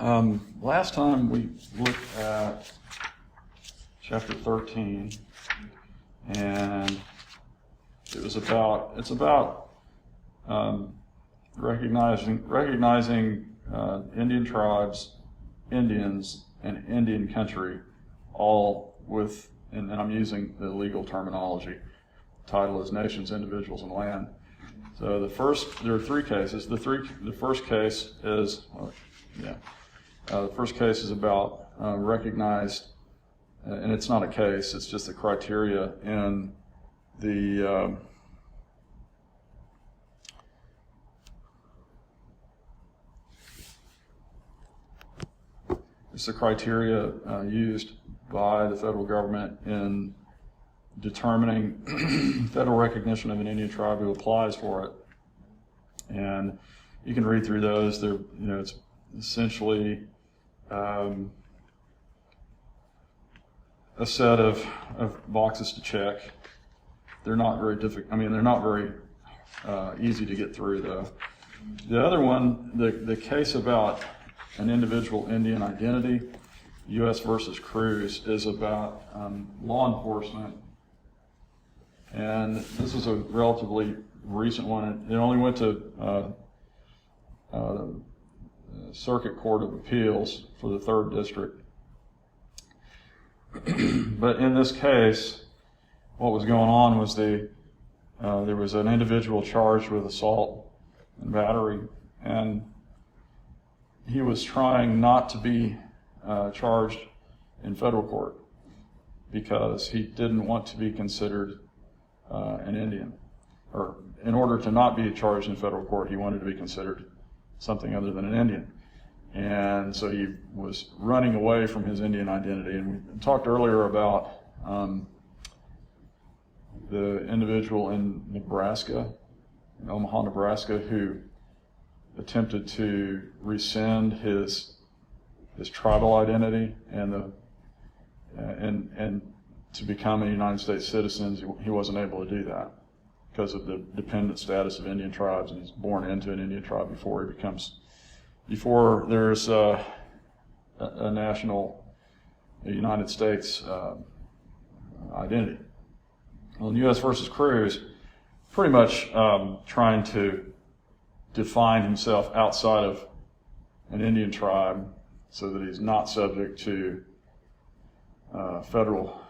Last time we looked at chapter 13, and it's about recognizing Indian tribes, Indians, and Indian country, all with, and I'm using the legal terminology. The title is Nations, Individuals, and Land. So there are three cases. The first case is, the first case is about recognized, and it's not a case, it's just a criteria in the it's the criteria used by the federal government in determining federal recognition of an Indian tribe who applies for it. And you can read through those. It's essentially a set of boxes to check. They're not very difficult. I mean, they're not very easy to get through, though. The other one, the case about an individual Indian identity, U.S. versus Cruz, is about law enforcement. And this is a relatively recent one. It only went to Circuit Court of Appeals for the 3rd District. But in this case, what was going on was there was an individual charged with assault and battery, and he was trying not to be charged in federal court because he didn't want to be considered an Indian. Or in order to not be charged in federal court, he wanted to be considered something other than an Indian. And so he was running away from his Indian identity. And we talked earlier about the individual in Nebraska, in Omaha, Nebraska, who attempted to rescind his tribal identity and to become a United States citizen. He wasn't able to do that because of the dependent status of Indian tribes, and he's born into an Indian tribe before there's a national United States identity. Well, in U.S. versus Cruz, pretty much trying to define himself outside of an Indian tribe so that he's not subject to federal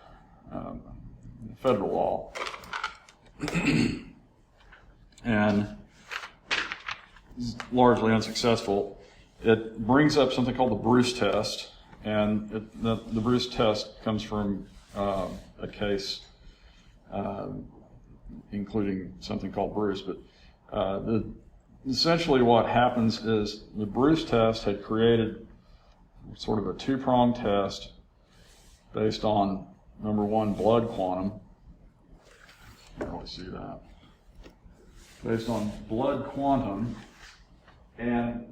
law. And is largely unsuccessful. It brings up something called the Bruce test, and the Bruce test comes from a case including something called Bruce. But essentially what happens is the Bruce test had created sort of a two-pronged test based on, number one, blood quantum. You can really see that. Based on blood quantum and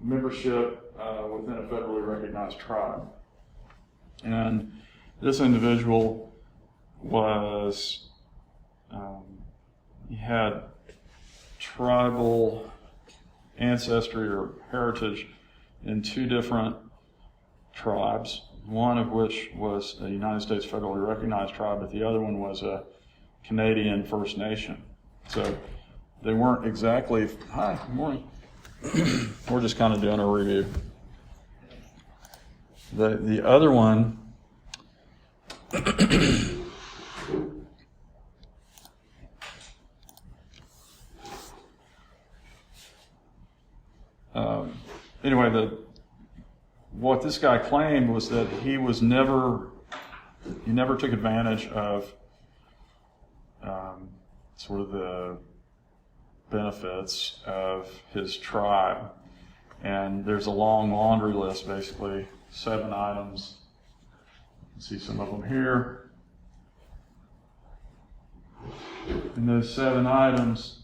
membership within a federally recognized tribe. And this individual he had tribal ancestry or heritage in two different tribes, one of which was a United States federally recognized tribe, but the other one was a Canadian First Nation. So they weren't exactly, hi, good morning. We're just kind of doing a review. The other one, anyway, what this guy claimed was that he never took advantage of sort of the benefits of his tribe. And there's a long laundry list, basically 7 items. You can see some of them here. And those 7 items,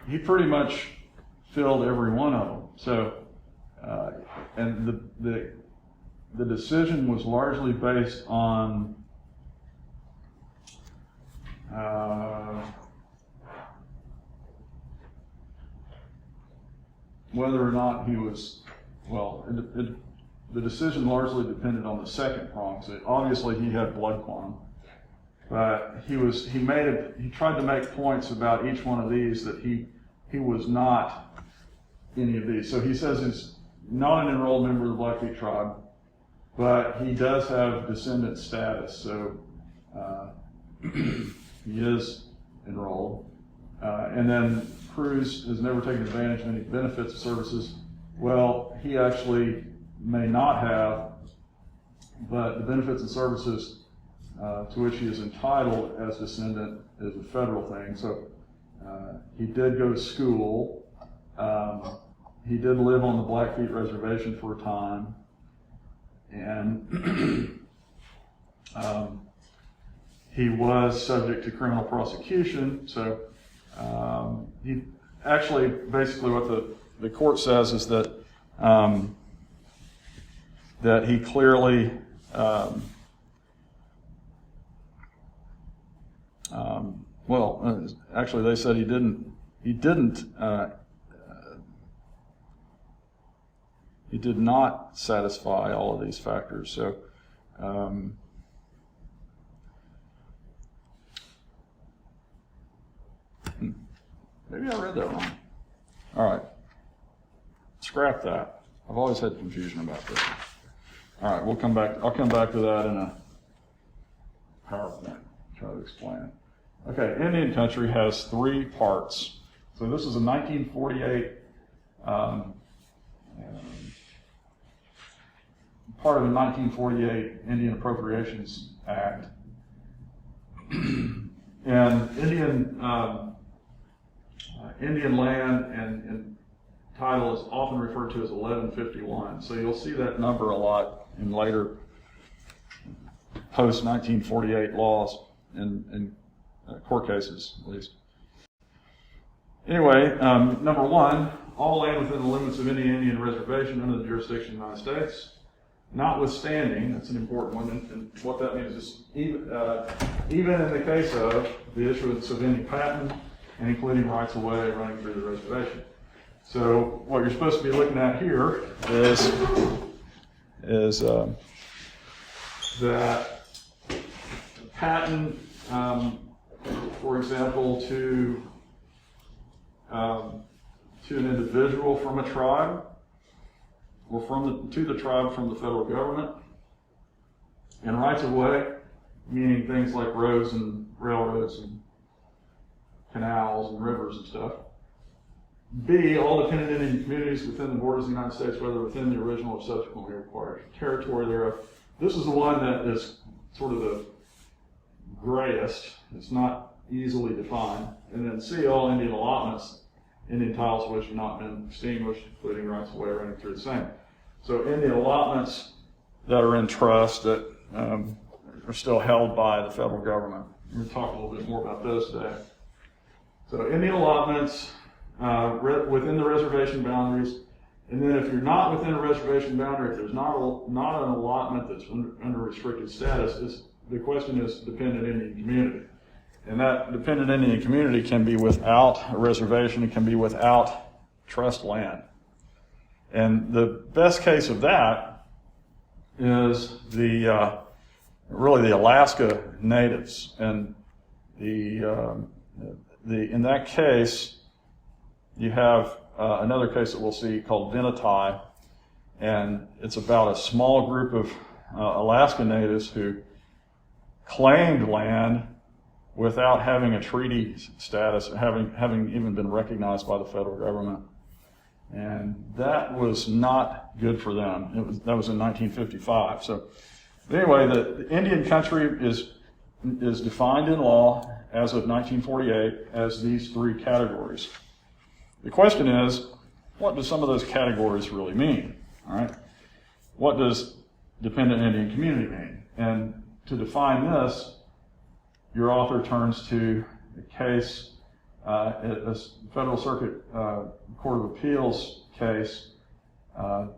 he pretty much filled every one of them. So, and the decision was largely based on whether or not he was, the decision largely depended on the second prong. So obviously he had blood quantum, but he tried to make points about each one of these that he was not any of these. So he says he's not an enrolled member of the Blackfeet tribe, but he does have descendant status. So he is enrolled. And then Cruz has never taken advantage of any benefits or services. Well, he actually may not have, but the benefits and services to which he is entitled as descendant is a federal thing. So he did go to school. He did live on the Blackfeet reservation for a time. And he was subject to criminal prosecution. So he actually, basically what the court says is that that he clearly actually they said he did not satisfy all of these factors. So maybe I read that wrong. All right, scrap that. I've always had confusion about this. All right, we'll come back. I'll come back to that in a PowerPoint. Try to explain it. Okay, Indian country has three parts. So this is a 1948 part of the 1948 Indian Appropriations Act, and Indian land and title is often referred to as 1151. So you'll see that number a lot in later post-1948 laws and court cases, at least. Anyway, number one, all land within the limits of any Indian reservation under the jurisdiction of the United States, notwithstanding, that's an important one, and what that means is even in the case of the issuance of any patent and including rights of way running through the reservation. So what you're supposed to be looking at here is that patent, for example, to an individual from a tribe, or to the tribe from the federal government, and rights of way, meaning things like roads and railroads and canals and rivers and stuff. B, all dependent Indian communities within the borders of the United States, whether within the original or subsequently acquired territory thereof. This is the one that is sort of the grayest. It's not easily defined. And then C, all Indian allotments, Indian titles which have not been extinguished, including rights of way running through the same. So Indian allotments that are in trust that are still held by the federal government. We're going to talk a little bit more about those today. So Indian allotments within the reservation boundaries, and then if you're not within a reservation boundary, if there's not an allotment that's under restricted status, the question is dependent Indian community. And that dependent Indian community can be without a reservation, it can be without trust land. And the best case of that is really the Alaska natives. And in that case, you have another case that we'll see called Venetai, and it's about a small group of Alaska natives who claimed land without having a treaty status, having even been recognized by the federal government. And that was not good for them. That was in 1955. So anyway, the Indian country is defined in law as of 1948 as these three categories. The question is, what do some of those categories really mean? All right. What does dependent Indian community mean? And to define this, your author turns to a case, a Federal Circuit Court of Appeals case,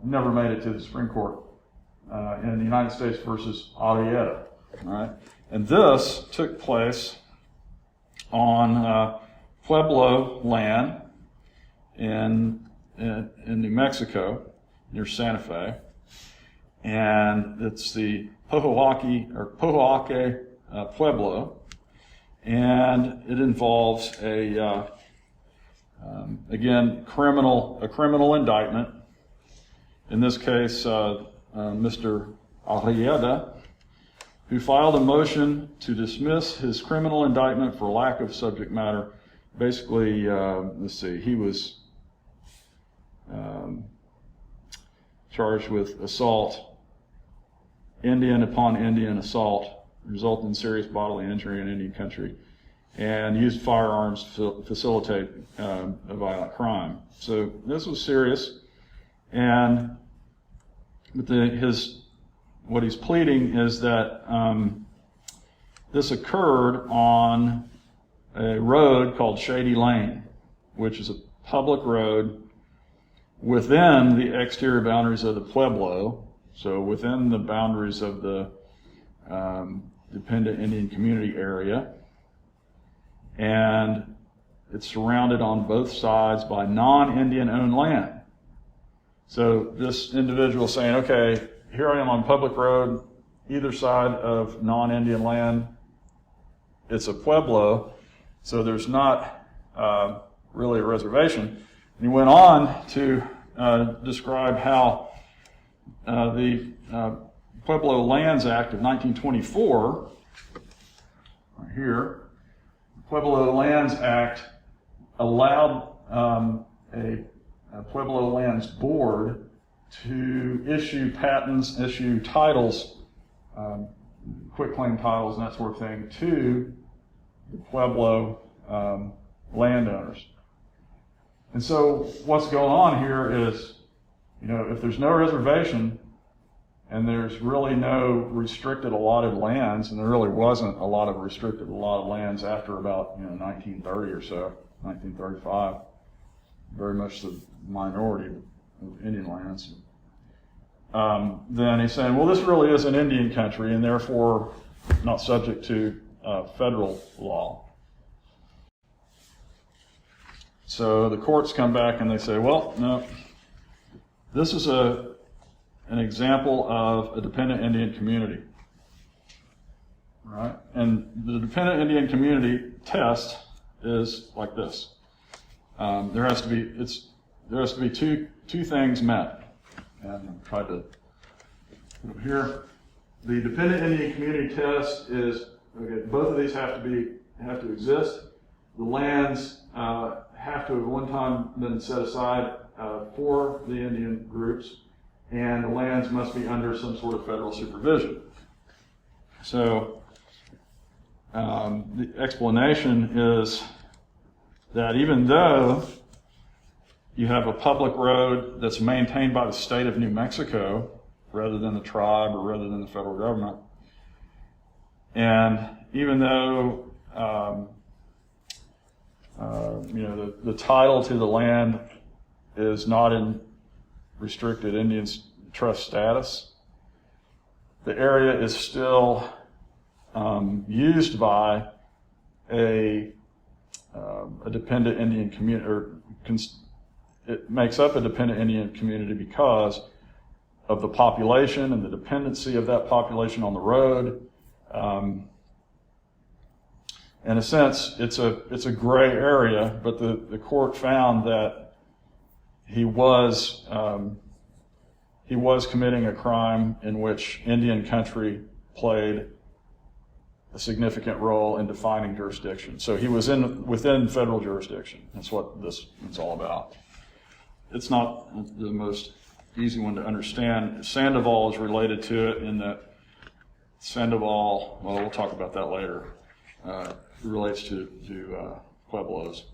never made it to the Supreme Court, in the United States versus Arrieta. All right. And this took place on Pueblo land in in New Mexico near Santa Fe, and it's the Pojoaque Pueblo, and it involves again a criminal indictment. In this case, Mr. Arrieta, who filed a motion to dismiss his criminal indictment for lack of subject matter. Basically, let's see, he was charged with assault, Indian upon Indian assault, resulting in serious bodily injury in Indian country, and used firearms to facilitate a violent crime. So this was serious, and what he's pleading is that this occurred on a road called Shady Lane, which is a public road within the exterior boundaries of the Pueblo, so within the boundaries of the dependent Indian community area, and it's surrounded on both sides by non-Indian owned land. So this individual is saying, okay, here I am on public road, either side of non-Indian land. It's a pueblo, so there's not really a reservation. And he went on to describe how the Pueblo Lands Act of 1924, right here, the Pueblo Lands Act allowed a Pueblo Lands Board to issue patents, issue titles, quitclaim titles and that sort of thing to the Pueblo landowners. And so what's going on here is, if there's no reservation and there's really no restricted allotted lands, and there really wasn't a lot of restricted allotted lands after about 1930 or so, 1935, very much the minority of Indian lands. Then he's saying, well, this really is an Indian country and therefore not subject to federal law. So the courts come back and they say, well, no, this is an example of a dependent Indian community, right? And the dependent Indian community test is like this. There has to be two things met. And I'll try to put it here. The dependent Indian community test is, okay, both of these have to exist. The lands have to have one time been set aside for the Indian groups, and the lands must be under some sort of federal supervision. So the explanation is that even though you have a public road that's maintained by the state of New Mexico rather than the tribe or rather than the federal government, and even though the title to the land is not in restricted Indian trust status, the area is still used by a dependent Indian community, or it makes up a dependent Indian community because of the population and the dependency of that population on the road. In a sense, it's a gray area, but the court found that he was committing a crime in which Indian country played a significant role in defining jurisdiction. So he was within federal jurisdiction. That's what this is all about. It's not the most easy one to understand. Sandoval is related to it in that Sandoval, well, we'll talk about that later, relates to Pueblos.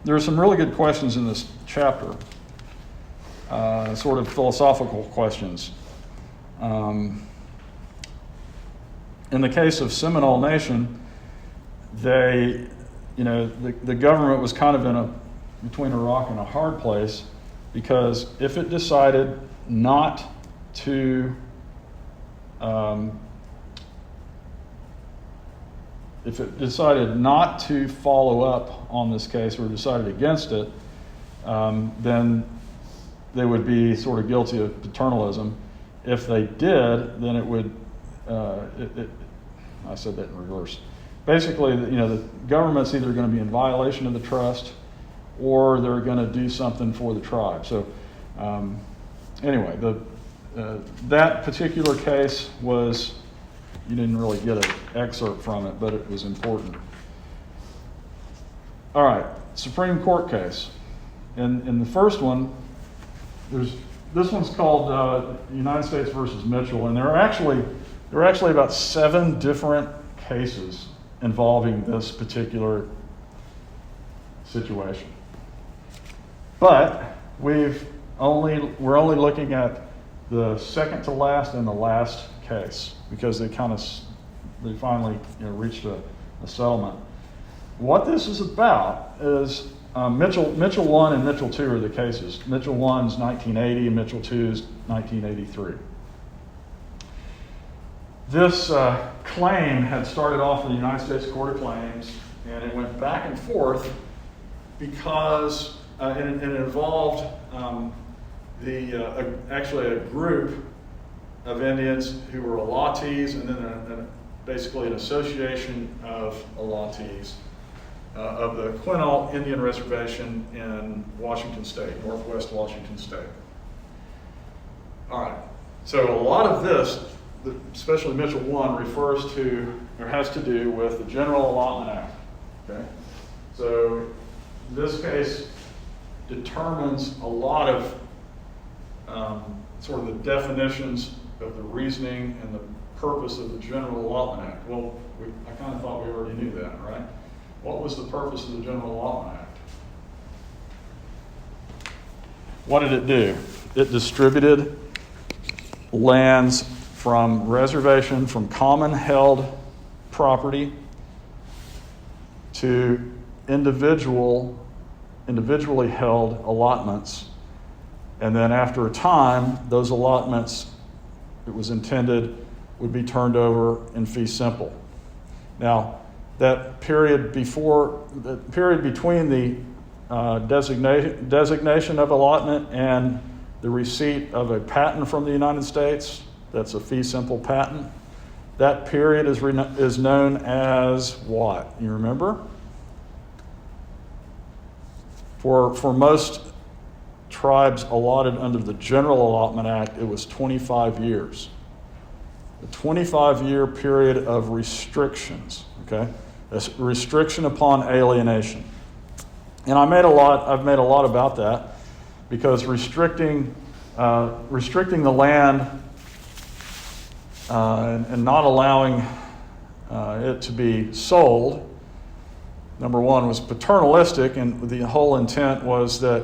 there are some really good questions in this chapter, sort of philosophical questions. In the case of Seminole Nation, the government was kind of between a rock and a hard place, because if it decided not to follow up on this case, or decided against it, then they would be sort of guilty of paternalism. If they did, then it would, I said that in reverse. Basically, the government's either going to be in violation of the trust, or they're going to do something for the tribe. So anyway, that particular case was, you didn't really get an excerpt from it, but it was important. All right, Supreme Court case. In the first one, this one's called United States versus Mitchell, and there are actually about 7 different cases involving this particular situation. But we're only looking at the second to last and the last case, because they finally reached a settlement. What this is about is Mitchell 1 and Mitchell 2 are the cases. Mitchell 1 is 1980 and Mitchell 2 is 1983. This claim had started off in the United States Court of Claims, and it went back and forth because and it involved actually a group of Indians who were Allottees, and then basically an association of Allottees of the Quinault Indian Reservation in Washington State, northwest Washington State. All right, so a lot of this, especially Mitchell 1, has to do with the General Allotment Act. Okay, so this case determines a lot of sort of the definitions of the reasoning and the purpose of the General Allotment Act. Well, I kind of thought we already knew that, right? What was the purpose of the General Allotment Act? What did it do? It distributed lands from reservation, from common held property, to individually held allotments. And then after a time, those allotments, it was intended, would be turned over in fee simple. Now, that period between the designation of allotment and the receipt of a patent from the United States, that's a fee simple patent, that period is known as what? You remember? For most tribes allotted under the General Allotment Act, it was 25 years. A 25-year period of restrictions, okay? A restriction upon alienation. And I've made a lot about that, because restricting the land and not allowing it to be sold, number one, was paternalistic, and the whole intent was that,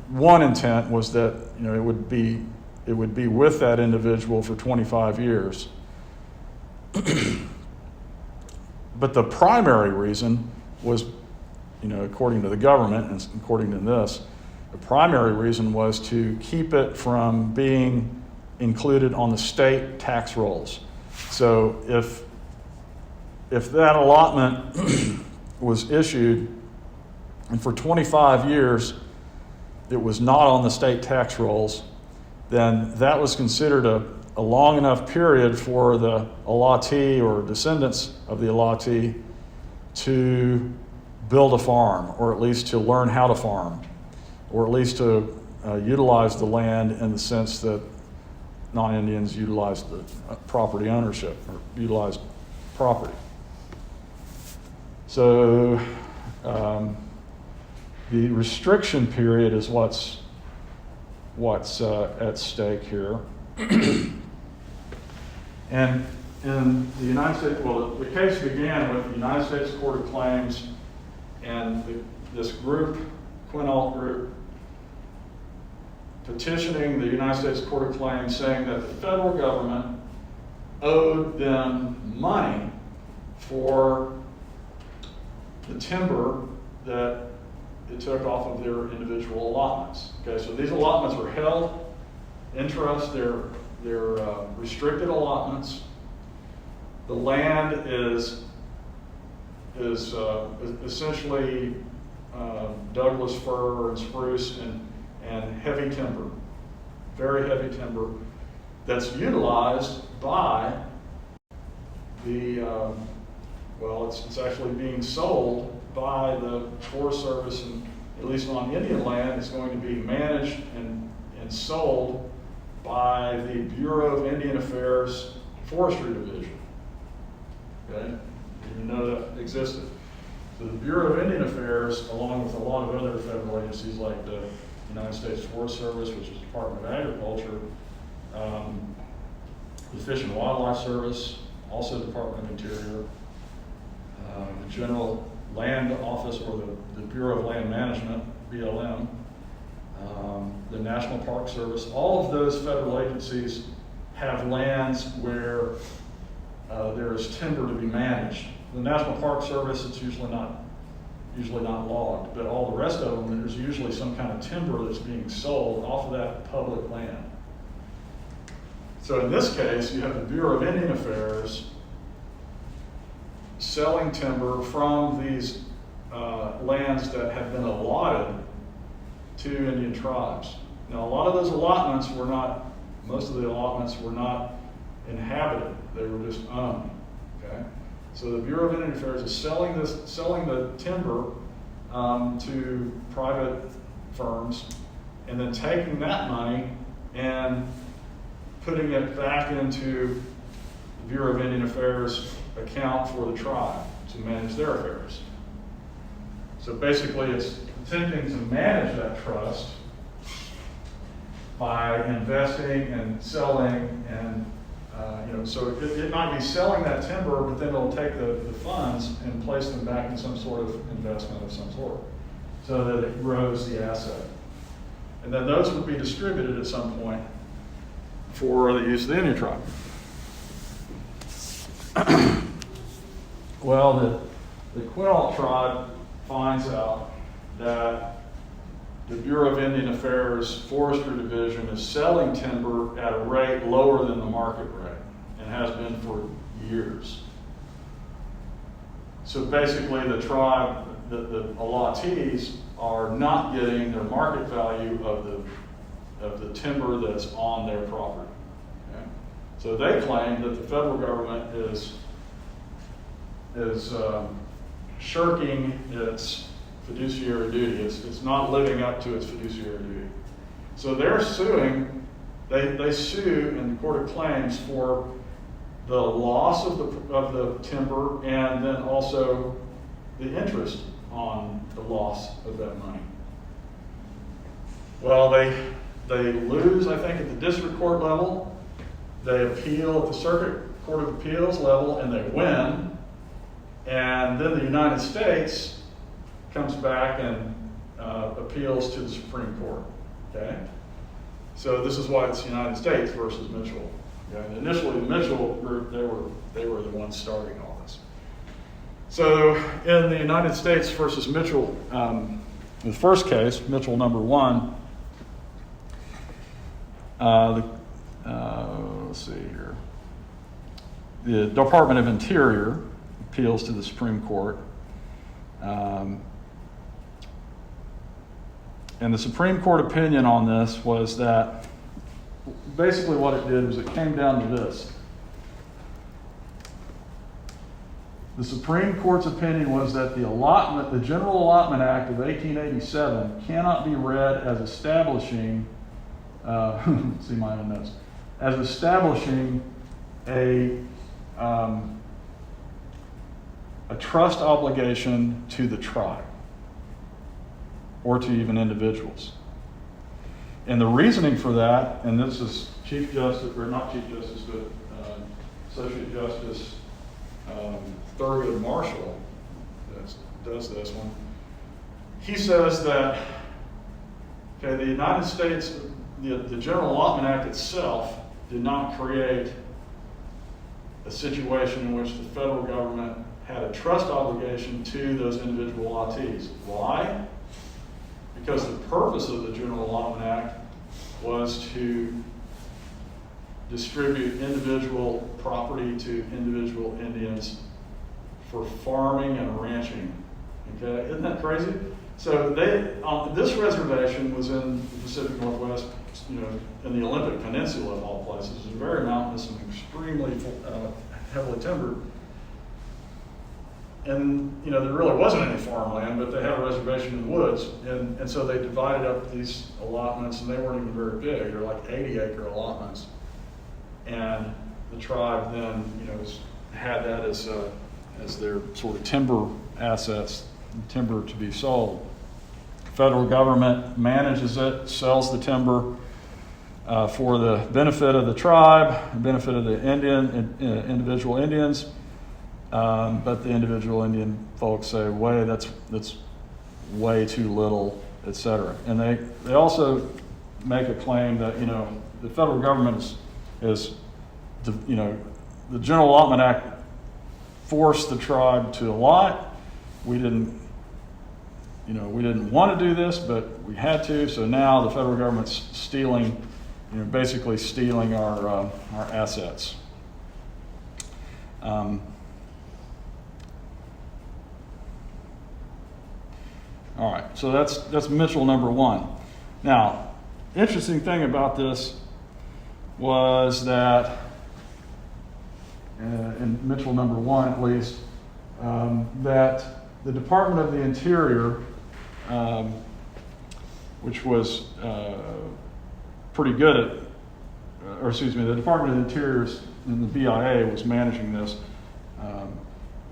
one intent was that it would be with that individual for 25 years. But the primary reason was, according to the government and according to this, the primary reason was to keep it from being included on the state tax rolls. So if that allotment was issued and for 25 years it was not on the state tax rolls, then that was considered a long enough period for the allottee or descendants of the allottee to build a farm, or at least to learn how to farm, or at least to utilize the land in the sense that non-Indians utilized the property ownership, or utilized property. So the restriction period is what's at stake here. And in the United States, the case began with the United States Court of Claims and this group, Quinault Group, petitioning the United States Court of Claims saying that the federal government owed them money for the timber that it took off of their individual allotments. Okay, so these allotments are held in trust, they're restricted allotments. The land is essentially Douglas fir and spruce and heavy timber, very heavy timber, that's utilized by the, well, it's actually being sold by the Forest Service, and at least on Indian land, it's going to be managed and sold by the Bureau of Indian Affairs Forestry Division. Okay, didn't even know that existed. So the Bureau of Indian Affairs, along with a lot of other federal agencies like the United States Forest Service, which is the Department of Agriculture, the Fish and Wildlife Service, also Department of Interior, the General Land Office, or the Bureau of Land Management, BLM, the National Park Service, all of those federal agencies have lands where there is timber to be managed. The National Park Service, it's usually not logged, but all the rest of them, there's usually some kind of timber that's being sold off of that public land. So in this case, you have the Bureau of Indian Affairs selling timber from these lands that have been allotted to Indian tribes. Now, a lot of those allotments were not, most of the allotments were not inhabited, they were just owned, okay? So the Bureau of Indian Affairs is selling the timber to private firms, and then taking that money and putting it back into the Bureau of Indian Affairs account for the tribe to manage their affairs. So basically it's attempting to manage that trust by investing and selling and so it might be selling that timber, but then it'll take the funds and place them back in some sort of investment of some sort so that it grows the asset. And then those would be distributed at some point for the use of the Indian tribe. Well, the Quinault tribe finds out that the Bureau of Indian Affairs Forestry Division is selling timber at a rate lower than the market rate, and has been for years. So basically the tribe, the allottees, are not getting their market value of the timber that's on their property. Okay? So they claim that the federal government is shirking its fiduciary duty. It's not living up to its fiduciary duty. So they're suing, they sue in the Court of Claims for the loss of the timber, and then also the interest on the loss of that money. Well, they lose, I think, at the district court level. They appeal at the Circuit Court of Appeals level, and they win. And then the United States comes back and appeals to the Supreme Court. Okay, so this is why it's United States versus Mitchell. Okay? And initially, the Mitchell group, they were the ones starting all this. So in the United States versus Mitchell, the first case, Mitchell number 1. Let's see here. The Department of Interior appeals to the Supreme Court. And the Supreme Court opinion on this was that basically what it did was it came down to this. The Supreme Court's opinion was that the General Allotment Act of 1887 cannot be read as establishing, see my own notes, as establishing a trust obligation to the tribe or to even individuals. And the reasoning for that, and this is Chief Justice, or not Chief Justice, but Associate Justice Thurgood Marshall that does this one. he says that, okay, the United States, the General Allotment Act itself did not create a situation in which the federal government had a trust obligation to those individual allottees. Why? Because the purpose of the General Allotment Act was to distribute individual property to individual Indians for farming and ranching. Okay, isn't that crazy? So this reservation was in the Pacific Northwest, in the Olympic Peninsula of all places. It's very mountainous and extremely heavily timbered. And there really wasn't any farmland, but they had a reservation in the woods, and so they divided up these allotments, and they weren't even very big. They're like 80-acre allotments, and the tribe then, had that as their sort of timber assets, timber to be sold. The federal government manages it, sells the timber for the benefit of the tribe, the benefit of the individual Indians. But the individual Indian folks say, that's way too little, etc. And they also make a claim that, the federal government is the General Allotment Act forced the tribe to allot. We didn't want to do this, but we had to. So now the federal government's basically stealing our assets. All right, so that's Mitchell number one. Now, interesting thing about this was that, in Mitchell number one at least, that the Department of the Interior, which was pretty good at, the Department of the Interior and the BIA was managing this.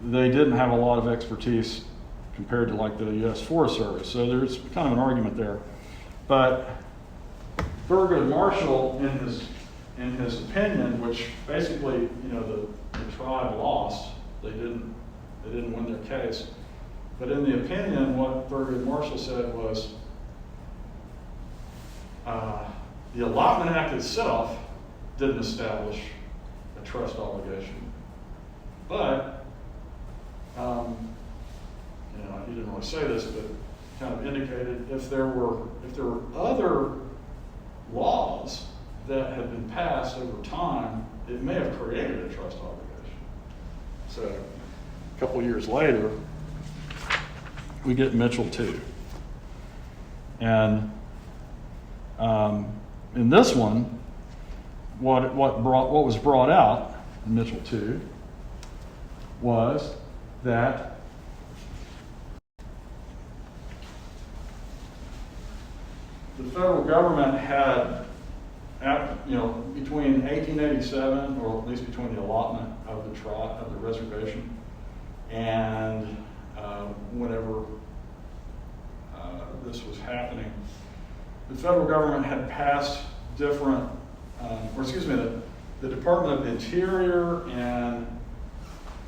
They didn't have a lot of expertise compared to like the U.S. Forest Service. So there's kind of an argument there. But Thurgood Marshall, in his opinion, which basically, the tribe lost, they didn't win their case. But in the opinion, what Thurgood Marshall said was, the Allotment Act itself didn't establish a trust obligation. But, he didn't really say this, but kind of indicated if there were other laws that had been passed over time, it may have created a trust obligation. So a couple years later, we get Mitchell 2. And in this one, what was brought out in Mitchell 2 was that the federal government had, between 1887, or at least between the allotment of the tribe, of the reservation, and whenever this was happening, the federal government had passed different, the Department of the Interior and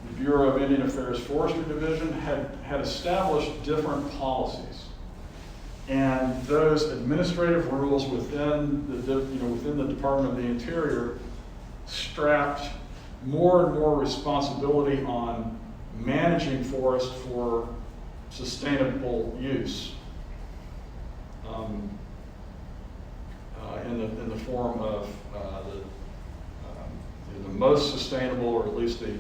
the Bureau of Indian Affairs Forestry Division had established different policies. And those administrative rules within the Department of the Interior strapped more and more responsibility on managing forest for sustainable use, in the form of the most sustainable, or at least the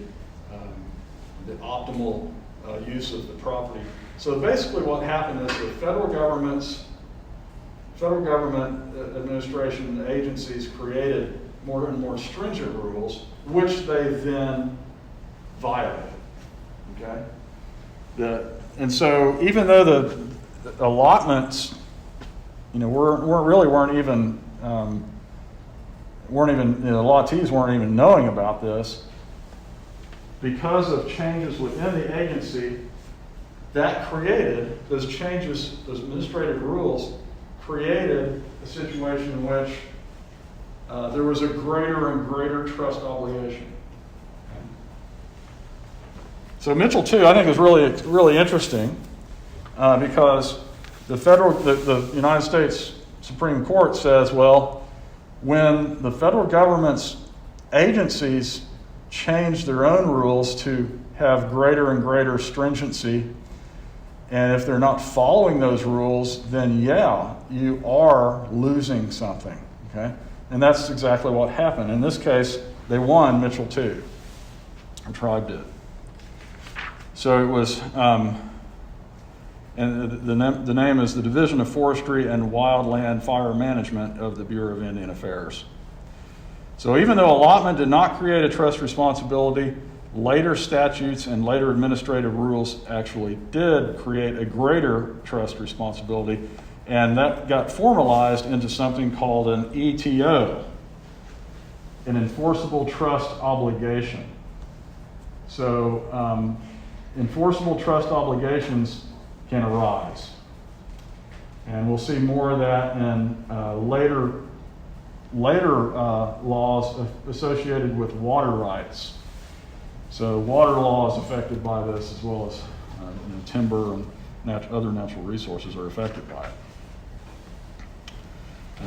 optimal use of the property. So basically what happened is the federal government administration agencies created more and more stringent rules, which they then violated, okay? And so even though the allotments, the allottees weren't even knowing about this, because of changes within the agency, that created, those changes, those administrative rules, created a situation in which there was a greater and greater trust obligation. So Mitchell 2, I think, is really, really interesting because the United States Supreme Court says, well, when the federal government's agencies change their own rules to have greater and greater stringency, and if they're not following those rules, then yeah, you are losing something, okay? And that's exactly what happened. In this case, they won Mitchell 2. The tribe did. So it was, and the name is the Division of Forestry and Wildland Fire Management of the Bureau of Indian Affairs. So even though allotment did not create a trust responsibility, later statutes and later administrative rules actually did create a greater trust responsibility, and that got formalized into something called an ETO, an enforceable trust obligation. So enforceable trust obligations can arise. And we'll see more of that in later laws associated with water rights. So water law is affected by this, as well as timber and other natural resources are affected by it.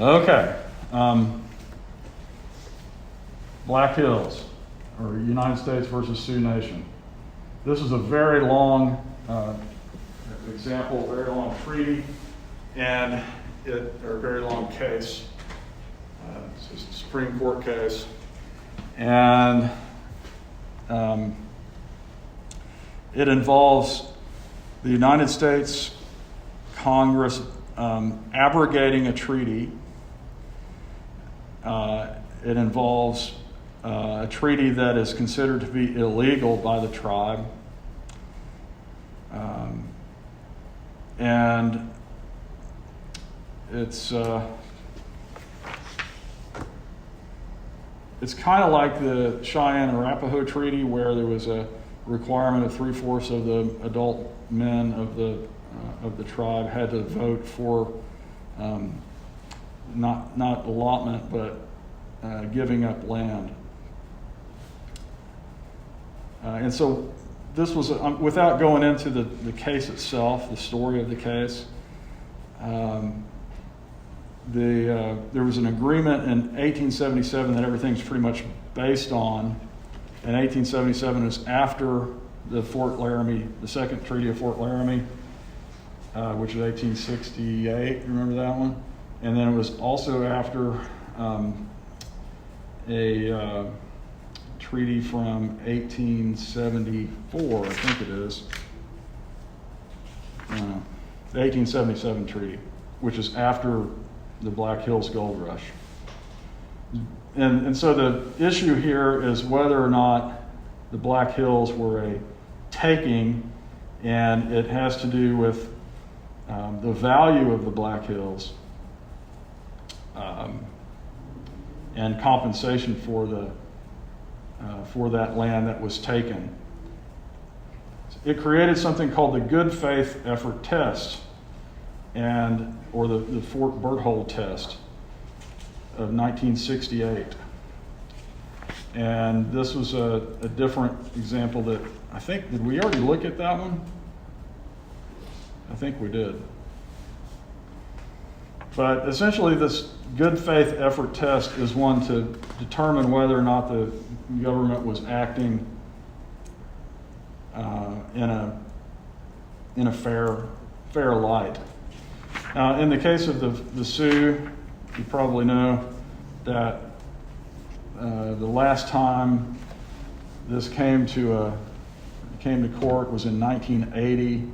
Okay. Black Hills, or United States versus Sioux Nation. This is a very long example, very long treaty, or a very long case. It's a Supreme Court case. And it involves the United States Congress abrogating a treaty. It involves a treaty that is considered to be illegal by the tribe. And it's kind of like the Cheyenne-Arapaho Treaty, where there was a requirement of 3/4 of the adult men of the tribe had to vote for not allotment, but giving up land. And so this was, without going into the case itself, the story of the case, there was an agreement in 1877 that everything's pretty much based on. And 1877 is after the Fort Laramie, the Second Treaty of Fort Laramie, which is 1868. Remember that one? And then it was also after a treaty from 1874, I think it is. The 1877 treaty, which is after the Black Hills Gold Rush. And so the issue here is whether or not the Black Hills were a taking, and it has to do with the value of the Black Hills and compensation for that land that was taken. It created something called the Good Faith Effort Test, or the Fort Berthold Test of 1968. And this was a different example that did we already look at that one? I think we did. But essentially this Good Faith Effort Test is one to determine whether or not the government was acting in a fair light. In the case of the Sioux, you probably know that the last time this came to court was in 1980,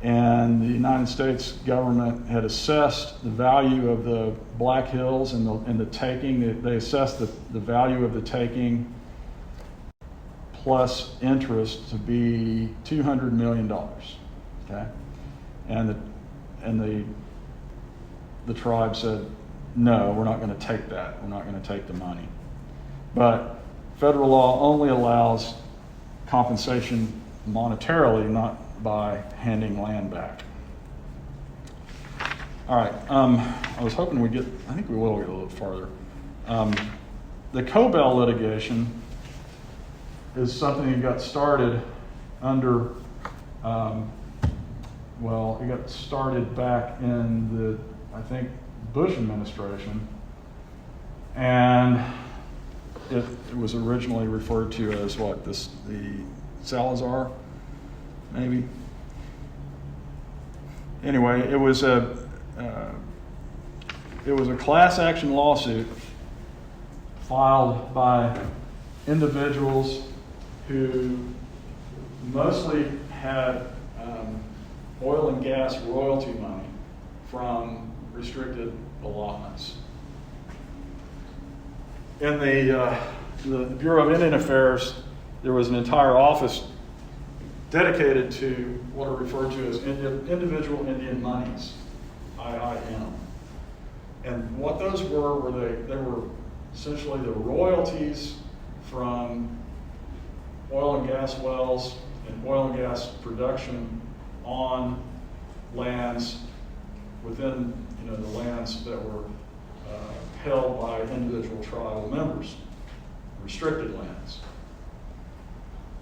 and the United States government had assessed the value of the Black Hills and the taking. They assessed the value of the taking plus interest to be $200 million. Okay, and the tribe said, no, we're not going to take that. We're not going to take the money. But federal law only allows compensation monetarily, not by handing land back. All right, I was hoping I think we will get a little farther. The Cobell litigation is something that got started under well, it got started back in the, I think, Bush administration, and it was originally referred to as what, the Salazar, maybe? Anyway, it was a class action lawsuit filed by individuals who mostly had oil and gas royalty money from restricted allotments. In the Bureau of Indian Affairs, there was an entire office dedicated to what are referred to as individual Indian monies, IIM. And what those were they were essentially the royalties from oil and gas wells and oil and gas production on lands within the lands that were held by individual tribal members, restricted lands.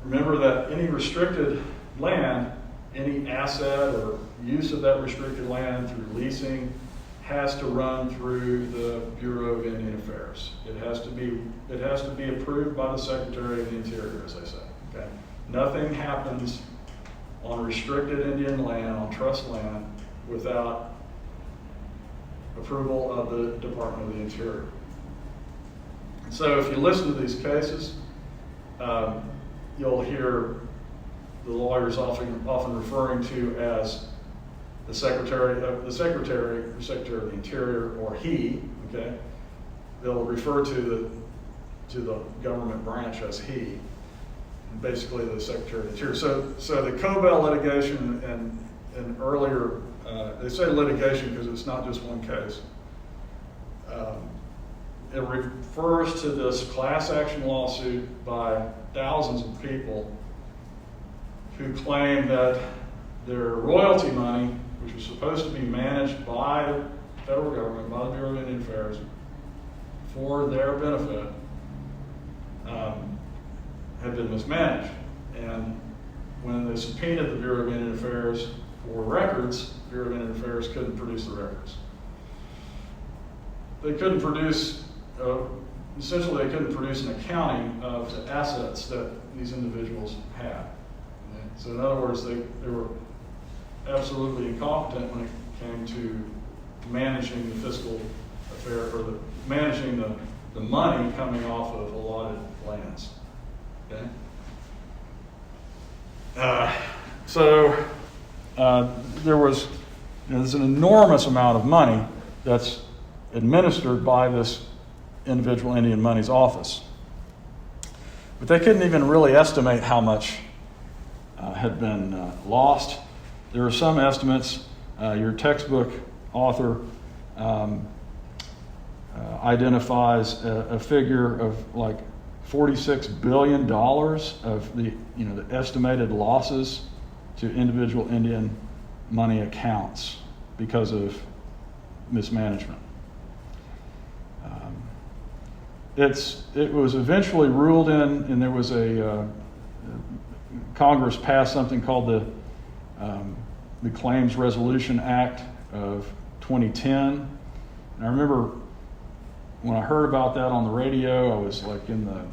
Remember that any restricted land, any asset or use of that restricted land through leasing has to run through the Bureau of Indian Affairs. It has to be approved by the Secretary of the Interior, as I say. Okay? Nothing happens on restricted Indian land, on trust land, without approval of the Department of the Interior. So if you listen to these cases, you'll hear the lawyers often referring to as the Secretary of the Interior, or he. Okay, they'll refer to the government branch as he, and basically the Secretary of the Interior. So the Cobell litigation and earlier, they say litigation because it's not just one case. It refers to this class action lawsuit by thousands of people who claim that their royalty money, which was supposed to be managed by the federal government, by the Bureau of Indian Affairs, for their benefit, had been mismanaged. And when they subpoenaed the Bureau of Indian Affairs for records, the Bureau of Indian Affairs couldn't produce the records. They couldn't produce, essentially they couldn't produce an accounting of the assets that these individuals had. So in other words, they were absolutely incompetent when it came to managing the fiscal affair, or managing the money coming off of allotted lands. Okay? There's an enormous amount of money that's administered by this individual Indian Money's office. But they couldn't even really estimate how much had been lost. There are some estimates. Your textbook author identifies a figure of like $46 billion of the estimated losses to individual Indian money accounts because of mismanagement. It was eventually ruled in, and there was Congress passed something called the Claims Resolution Act of 2010. And I remember when I heard about that on the radio, I was like in the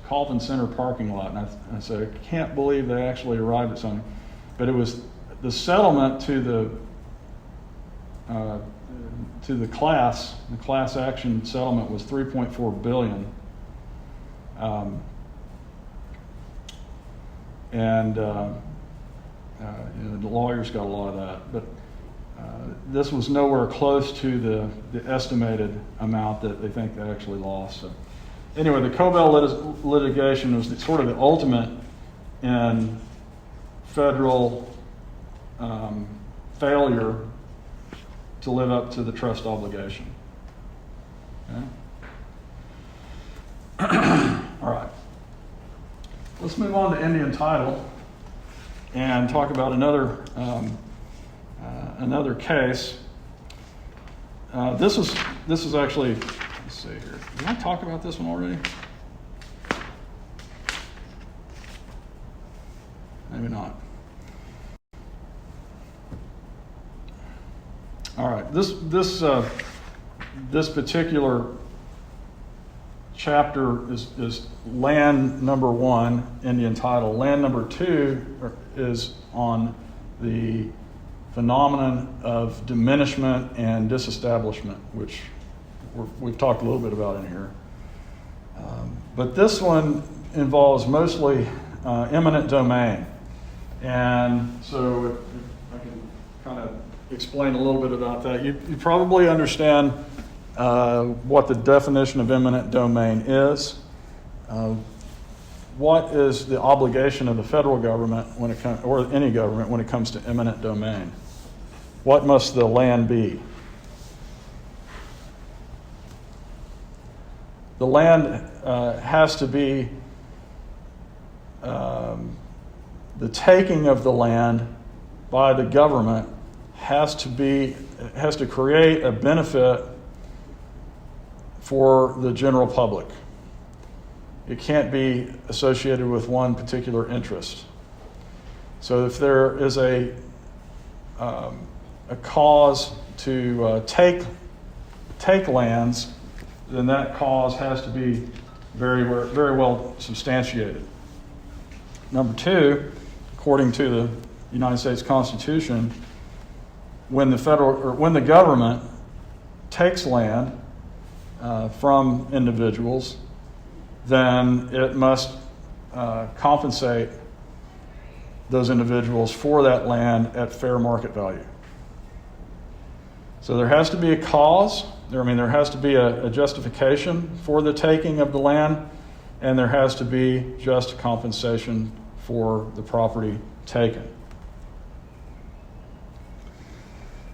Colton Center parking lot, and I said, I can't believe they actually arrived at something. But it was the settlement to the class action settlement was $3.4 billion. The lawyers got a lot of that, but this was nowhere close to the estimated amount that they think they actually lost. So anyway, the Cobell litigation was sort of the ultimate in federal failure to live up to the trust obligation. Okay? All right. Let's move on to Indian title and talk about another case. This is actually, let's see here. Did I talk about this one already? Maybe not. this particular chapter is land number 1, Indian title. Land number 2 is on the phenomenon of diminishment and disestablishment, which we've talked a little bit about in here. But this one involves mostly eminent domain. And so if I can kind of explain a little bit about that. You probably understand what the definition of eminent domain is. What is the obligation of the federal government when it comes, or any government when it comes to eminent domain? What must the land be? The land has to be the taking of the land by the government has to create a benefit for the general public. It can't be associated with one particular interest. So if there is a cause to take lands, then that cause has to be very, very well substantiated. Number 2, according to the United States Constitution, when the government takes land from individuals, then it must compensate those individuals for that land at fair market value. So there has to be a cause. There has to be a justification for the taking of the land, and there has to be just compensation for the property taken.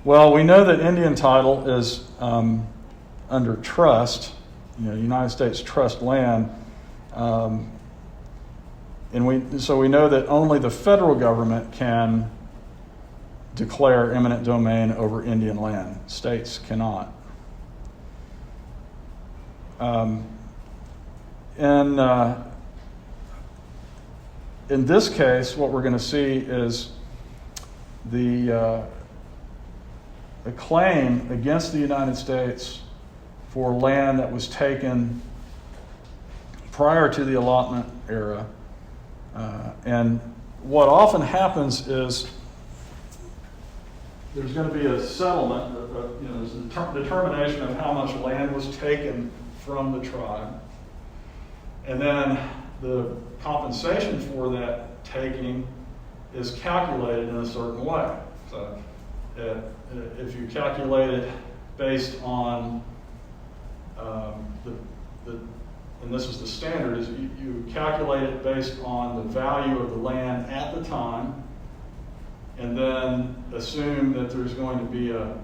Well, we know that Indian title is under trust, United States trust land, and we know that only the federal government can declare eminent domain over Indian land. States cannot. In this case, what we're going to see is a claim against the United States for land that was taken prior to the allotment era. And what often happens is there's going to be a settlement, there's a determination of how much land was taken from the tribe. And then the compensation for that taking is calculated in a certain way. So if you calculate it based on and this is the standard, is you calculate it based on the value of the land at the time, and then assume that there's going to be an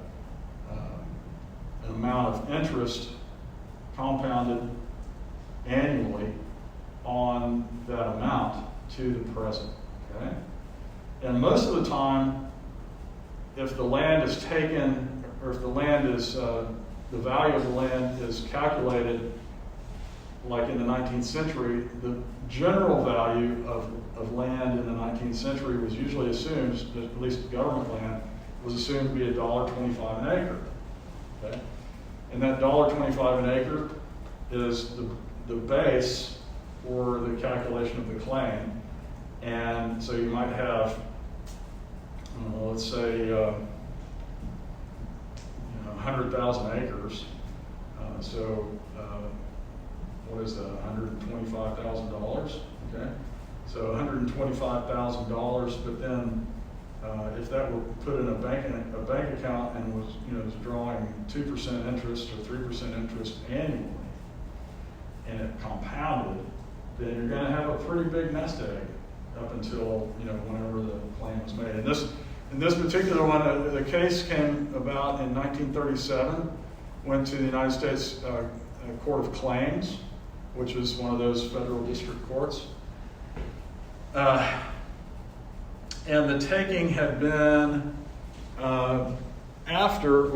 amount of interest compounded annually on that amount to the present. Okay? And most of the time, if the land is taken, or if the land is, the value of the land is calculated like in the 19th century, the general value of land in the 19th century was usually assumed, at least government land, was assumed to be $1.25 an acre. Okay? And that $1.25 an acre is the base for the calculation of the claim. And so you might have, let's say, 100,000 acres. What is that, $125,000? Okay, so $125,000, but then if that were put in a bank account and was drawing 2% interest or 3% interest annually, and it compounded, then you're going to have a pretty big nest egg up until whenever the claim was made. In this particular one, the case came about in 1937. Went to the United States Court of Claims, which is one of those federal district courts. And the taking had been after,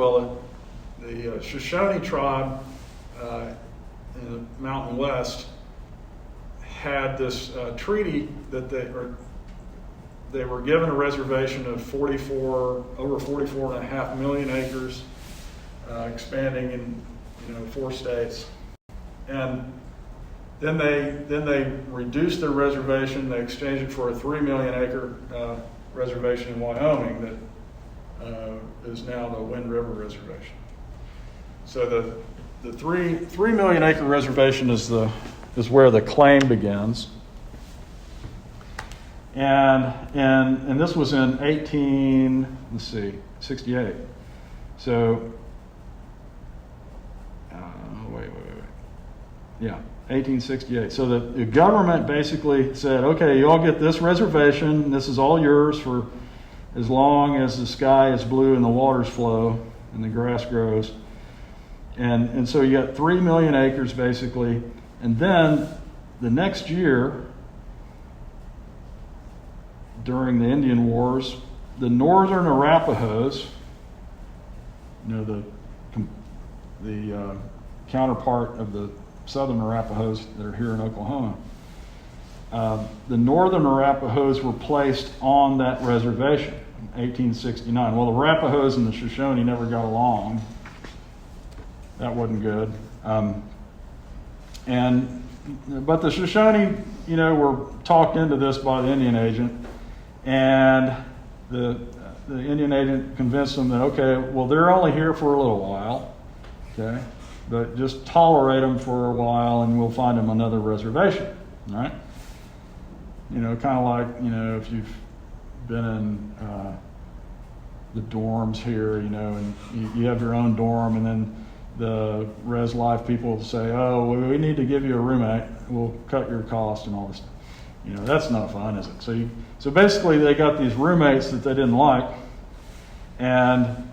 the Shoshone tribe in the Mountain West had this treaty that they were given a reservation of over 44.5 million acres expanding in 4 states. And then they reduced their reservation. They exchanged it for a 3 million acre reservation in Wyoming that is now the Wind River Reservation. So the 3 million acre reservation is where the claim begins. And this was in 68. So, yeah, 1868. So the government basically said, okay, you all get this reservation. This is all yours for as long as the sky is blue and the waters flow and the grass grows. And so you got 3 million acres basically. And then the next year, during the Indian Wars, the Northern Arapahoes, the counterpart of the Southern Arapahoes that are here in Oklahoma, the Northern Arapahoes were placed on that reservation in 1869. Well, the Arapahoes and the Shoshone never got along. That wasn't good. But the Shoshone, were talked into this by the Indian agent, and the Indian agent convinced them that, okay, well, they're only here for a little while, okay, but just tolerate them for a while and we'll find them another reservation, all right? Kind of like, if you've been in the dorms here, and you have your own dorm, and then the Res Life people say, oh, we need to give you a roommate, we'll cut your cost and all this stuff. That's not fun, is it? So basically they got these roommates that they didn't like, and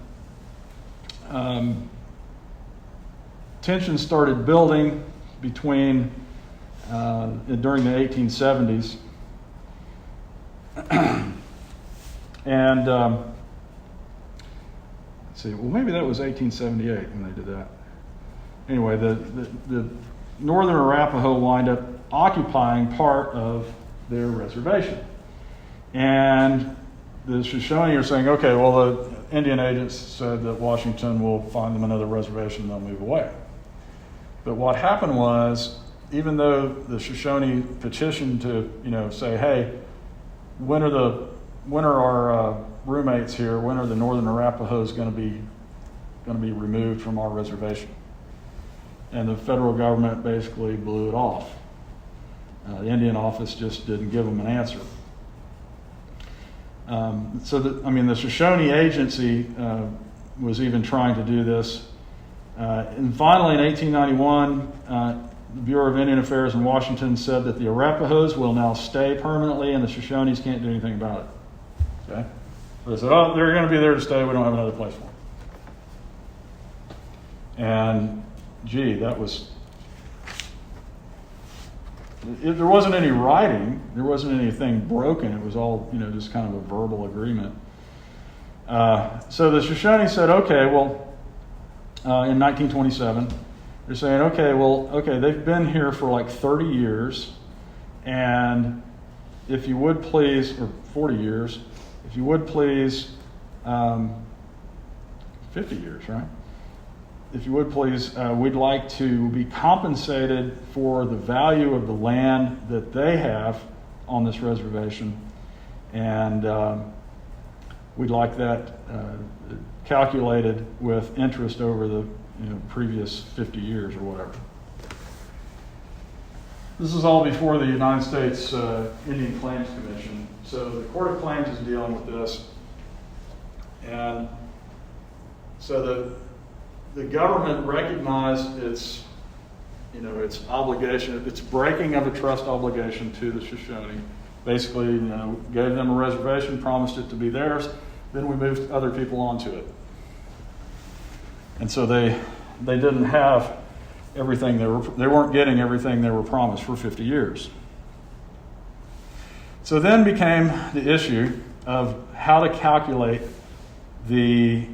tensions started building between during the 1870s. And let's see, well, maybe that was 1878 when they did that. Anyway, the Northern Arapaho wind up occupying part of their reservation. And the Shoshone are saying, okay, well, the Indian agents said that Washington will find them another reservation and they'll move away. But what happened was, even though the Shoshone petitioned to, say, hey, when are our roommates here? When are the Northern Arapahoes going to be removed from our reservation? And the federal government basically blew it off. The Indian office just didn't give them an answer. The Shoshone agency was even trying to do this. And finally, in 1891, the Bureau of Indian Affairs in Washington said that the Arapahoes will now stay permanently and the Shoshones can't do anything about it. Okay? So they said, oh, they're going to be there to stay. We don't have another place for them. And, that was... There wasn't any writing. There wasn't anything broken. It was all, just kind of a verbal agreement. So the Shoshone said, okay, well, in 1927, they're saying, okay, they've been here for like 30 years, and if you would please, or 40 years, if you would please, 50 years, right? If you would please, we'd like to be compensated for the value of the land that they have on this reservation, and we'd like that calculated with interest over the previous 50 years or whatever. This is all before the United States Indian Claims Commission. So the Court of Claims is dealing with this, and so the government recognized its obligation, its breaking of a trust obligation to the Shoshone. Basically, gave them a reservation, promised it to be theirs, then we moved other people onto it. And so they didn't have everything they weren't getting everything they were promised for 50 years. So then became the issue of how to calculate the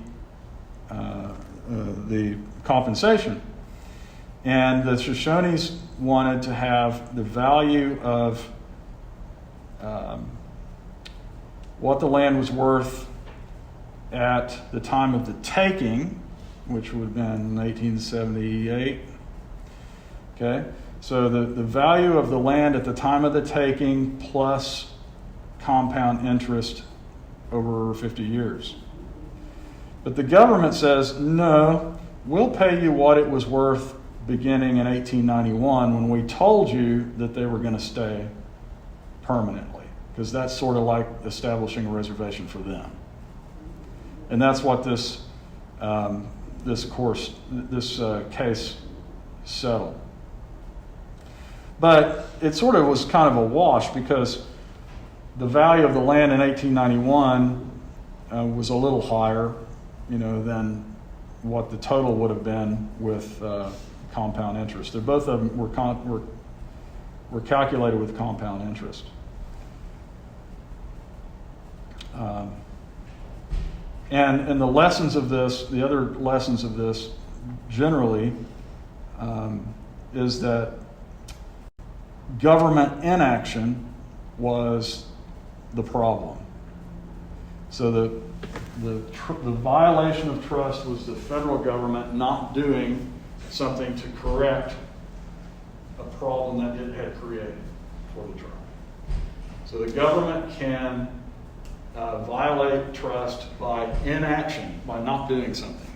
compensation. And the Shoshones wanted to have the value of what the land was worth at the time of the taking, which would have been 1878. Okay, so the value of the land at the time of the taking plus compound interest over 50 years. But the government says, no, we'll pay you what it was worth beginning in 1891 when we told you that they were going to stay permanently, because that's sort of like establishing a reservation for them. And that's what this case settled. But it sort of was kind of a wash, because the value of the land in 1891 was a little higher, than what the total would have been with compound interest. Both of them were calculated with compound interest. And the lessons of this, the other lessons of this generally, is that government inaction was the problem. So the violation of trust was the federal government not doing something to correct a problem that it had created for the tribe. So the government can violate trust by inaction, by not doing something.